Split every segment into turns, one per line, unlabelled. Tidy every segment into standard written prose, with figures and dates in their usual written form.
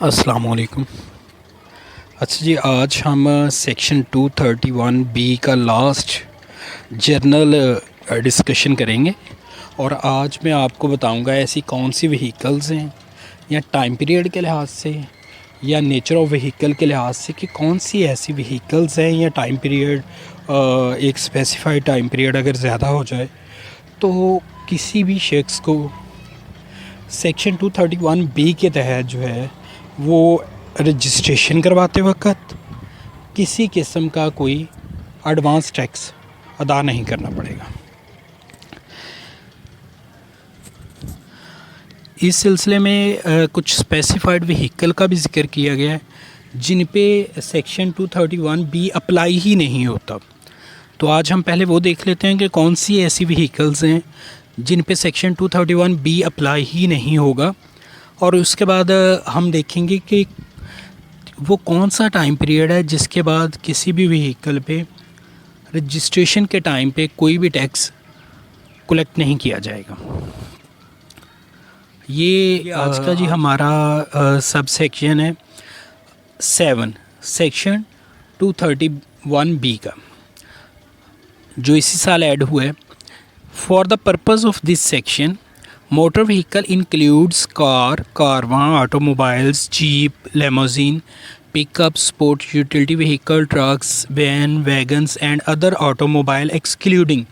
अस्सलाम वालेकुम। अच्छा जी, आज हम सेक्शन 231 बी का लास्ट जर्नल डिस्कशन करेंगे और आज मैं आपको बताऊंगा ऐसी कौन सी व्हीकल्स हैं या टाइम पीरियड के लिहाज से या नेचर ऑफ व्हीकल के लिहाज से कि कौन सी ऐसी व्हीकल्स हैं या टाइम पीरियड एक स्पेसिफाइड टाइम पीरियड अगर ज़्यादा हो जाए तो किसी भी शख्स को सेक्शन 231 बी के तहत जो है वो रजिस्ट्रेशन करवाते वक्त किसी किस्म का कोई एडवांस टैक्स अदा नहीं करना पड़ेगा। इस सिलसिले में कुछ स्पेसिफाइड व्हीकल का भी जिक्र किया गया है जिन पे सेक्शन 231 बी अप्लाई ही नहीं होता। तो आज हम पहले वो देख लेते हैं कि कौन सी ऐसी व्हीकल्स हैं जिन पे सेक्शन 231 बी अप्लाई ही नहीं होगा, और उसके बाद हम देखेंगे कि वो कौन सा टाइम पीरियड है जिसके बाद किसी भी व्हीकल पे रजिस्ट्रेशन के टाइम पे कोई भी टैक्स कलेक्ट नहीं किया जाएगा। ये आज का जी हमारा सब सेक्शन है 7 सेक्शन 231 बी का, जो इसी साल ऐड हुआ है। For the purpose of this section motor vehicle includes car, caravan, automobiles, jeep, limousine, pickup, sport utility vehicle, trucks, van, wagons and other automobile excluding.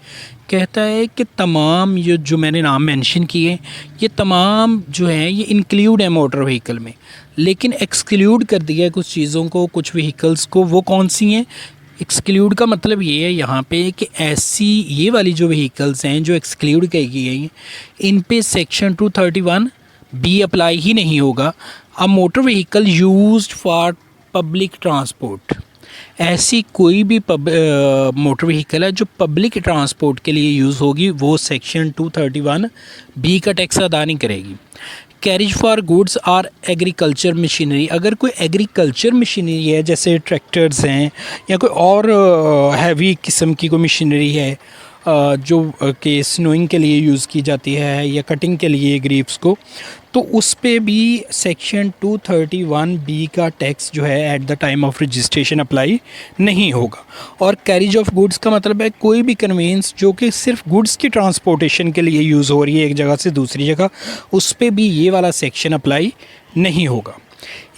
कहता है कि तमाम ये जो मैंने नाम मेंशन किए ये तमाम जो है ये इंक्लूड है मोटर व्हीकल में, लेकिन एक्सक्लूड कर दिया है कुछ चीज़ों को, कुछ व्हीकल्स को। वो कौन सी हैं? एक्सक्लूड का मतलब ये है यहाँ पे कि ऐसी ये वाली जो व्हीकल्स हैं जो एक्सक्लूड की गई हैं इन पे सेक्शन 231 बी अप्लाई ही नहीं होगा। A motor vehicle used for public transport, ऐसी कोई भी मोटर व्हीकल है जो पब्लिक ट्रांसपोर्ट के लिए यूज़ होगी वो सेक्शन 231 बी का टैक्स अदा नहीं करेगी। कैरिज फॉर गुड्स और एग्रीकल्चर मशीनरी, अगर कोई एग्रीकल्चर मशीनरी है जैसे ट्रैक्टर्स हैं या कोई और हैवी किस्म की कोई मशीनरी है जो कि स्नोइंग के लिए यूज़ की जाती है या कटिंग के लिए ग्रेप्स को, तो उस पे भी सेक्शन 231 बी का टैक्स जो है at the time of registration apply नहीं होगा। और कैरिज ऑफ गुड्स का मतलब है कोई भी कन्वेंस जो कि सिर्फ गुड्स की ट्रांसपोर्टेशन के लिए यूज़ हो रही है एक जगह से दूसरी जगह, उस पे भी ये वाला सेक्शन अप्लाई नहीं होगा।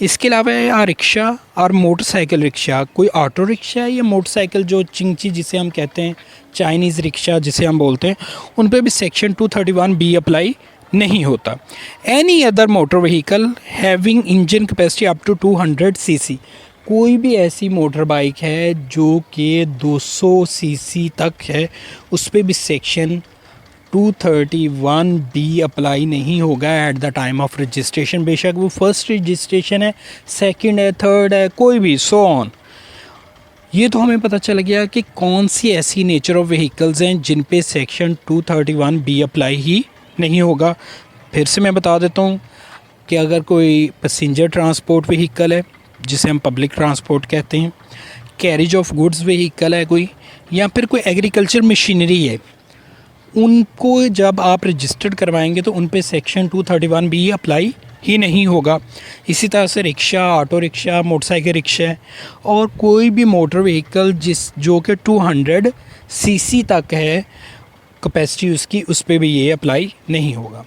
इसके अलावा है रिक्शा और मोटरसाइकिल रिक्शा, कोई ऑटो रिक्शा या मोटरसाइकिल जो चिंगची जिसे हम कहते हैं, चाइनीज़ रिक्शा जिसे हम बोलते हैं, उन पे भी सेक्शन 231 बी अप्लाई नहीं होता। Any other motor vehicle having engine capacity up to 200 CC, कोई भी ऐसी मोटर बाइक है जो कि 200 सीसी तक है, उस पर भी सेक्शन 231 बी अप्लाई नहीं होगा at the time of registration. बेशक वो फर्स्ट रजिस्ट्रेशन है, सेकंड है, थर्ड है, कोई भी सो ऑन। ये तो हमें पता चल गया कि कौन सी ऐसी नेचर ऑफ व्हीकल्स हैं जिन पे सेक्शन 231 बी अप्लाई ही नहीं होगा। फिर से मैं बता देता हूँ कि अगर कोई पैसेंजर ट्रांसपोर्ट व्हीकल है जिसे हम पब्लिक ट्रांसपोर्ट कहते हैं, कैरिज ऑफ गुड्स व्हीकल है कोई, या फिर कोई एग्रीकल्चर मशीनरी है, उनको जब आप रजिस्टर्ड करवाएंगे तो उन पे सेक्शन 231 बी अप्लाई ही नहीं होगा। इसी तरह से rickshaw, auto rickshaw, motorcycle rickshaw है और कोई भी मोटर व्हीकल जो कि 200 सीसी तक है कैपेसिटी उसकी, उस पर भी ये अप्लाई नहीं होगा।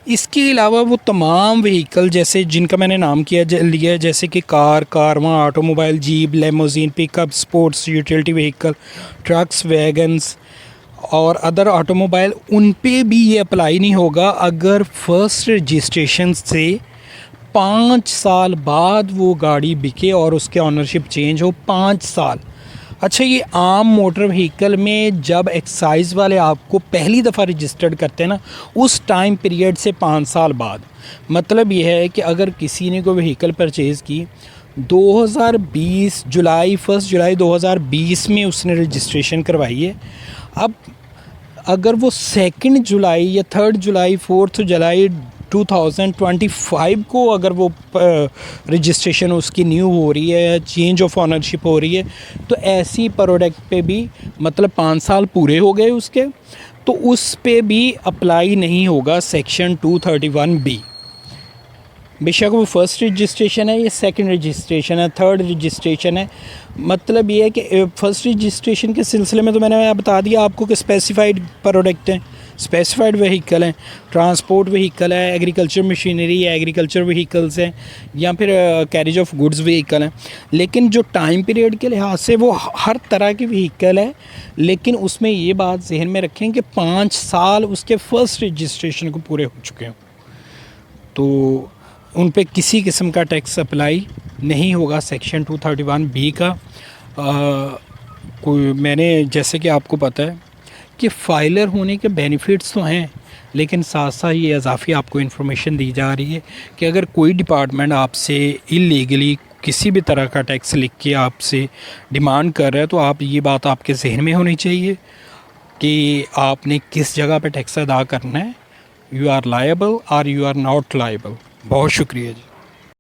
इसके अलावा वो तमाम व्हीकल जैसे जिनका मैंने नाम लिया जैसे कि कार, कारवां, automobile, jeep, limousine, pickup, sports utility vehicle, trucks, wagons और अदर ऑटोमोबाइल, उन पे भी ये अप्लाई नहीं होगा अगर फर्स्ट रजिस्ट्रेशन से 5 साल बाद वो गाड़ी बिके और उसके ऑनरशिप चेंज हो 5 साल। अच्छा, ये आम मोटर व्हीकल में जब एक्साइज़ वाले आपको पहली दफ़ा रजिस्टर्ड करते हैं ना, उस टाइम पीरियड से 5 साल बाद, मतलब ये है कि अगर किसी ने कोई व्हीकल परचेज़ की 2020 जुलाई 1 जुलाई 2020 में उसने रजिस्ट्रेशन करवाई है, अब अगर वो 2 जुलाई या 3 जुलाई 4 जुलाई 2025 को अगर वो रजिस्ट्रेशन उसकी न्यू हो रही है, चेंज ऑफ ऑनरशिप हो रही है, तो ऐसी प्रोडक्ट पे भी मतलब 5 साल पूरे हो गए उसके, तो उस पे भी अप्लाई नहीं होगा सेक्शन 231 बी। बेशक वो फर्स्ट रजिस्ट्रेशन है, ये सेकंड रजिस्ट्रेशन है, थर्ड रजिस्ट्रेशन है। मतलब ये है कि फर्स्ट रजिस्ट्रेशन के सिलसिले में तो मैंने बता दिया आपको कि स्पेसिफाइड प्रोडक्ट हैं, स्पेसिफाइड व्हीकल हैं, ट्रांसपोर्ट व्हीकल है, एग्रीकल्चर मशीनरी है, एग्रीकल्चर व्हीकल्स हैं, या फिर कैरेज ऑफ गुड्स व्हीकल हैं। लेकिन जो टाइम पीरियड के लिहाज से वो हर तरह की व्हीकल है, लेकिन उसमें ये बात जहन में रखें कि 5 साल उसके फर्स्ट रजिस्ट्रेशन को पूरे हो चुके हों, तो उन पे किसी किस्म का टैक्स अप्लाई नहीं होगा सेक्शन 231B का। कोई मैंने जैसे कि आपको पता है कि फ़ाइलर होने के बेनिफिट्स तो हैं, लेकिन साथ साथ ये इजाफी आपको इन्फॉर्मेशन दी जा रही है कि अगर कोई डिपार्टमेंट आपसे इलीगली किसी भी तरह का टैक्स लिख के आपसे डिमांड कर रहा है, तो आप ये बात आपके जहन में होनी चाहिए कि आपने किस जगह पे टैक्स अदा करना है। यू आर लायबल और यू आर नॉट लायबल। बहुत शुक्रिया जी।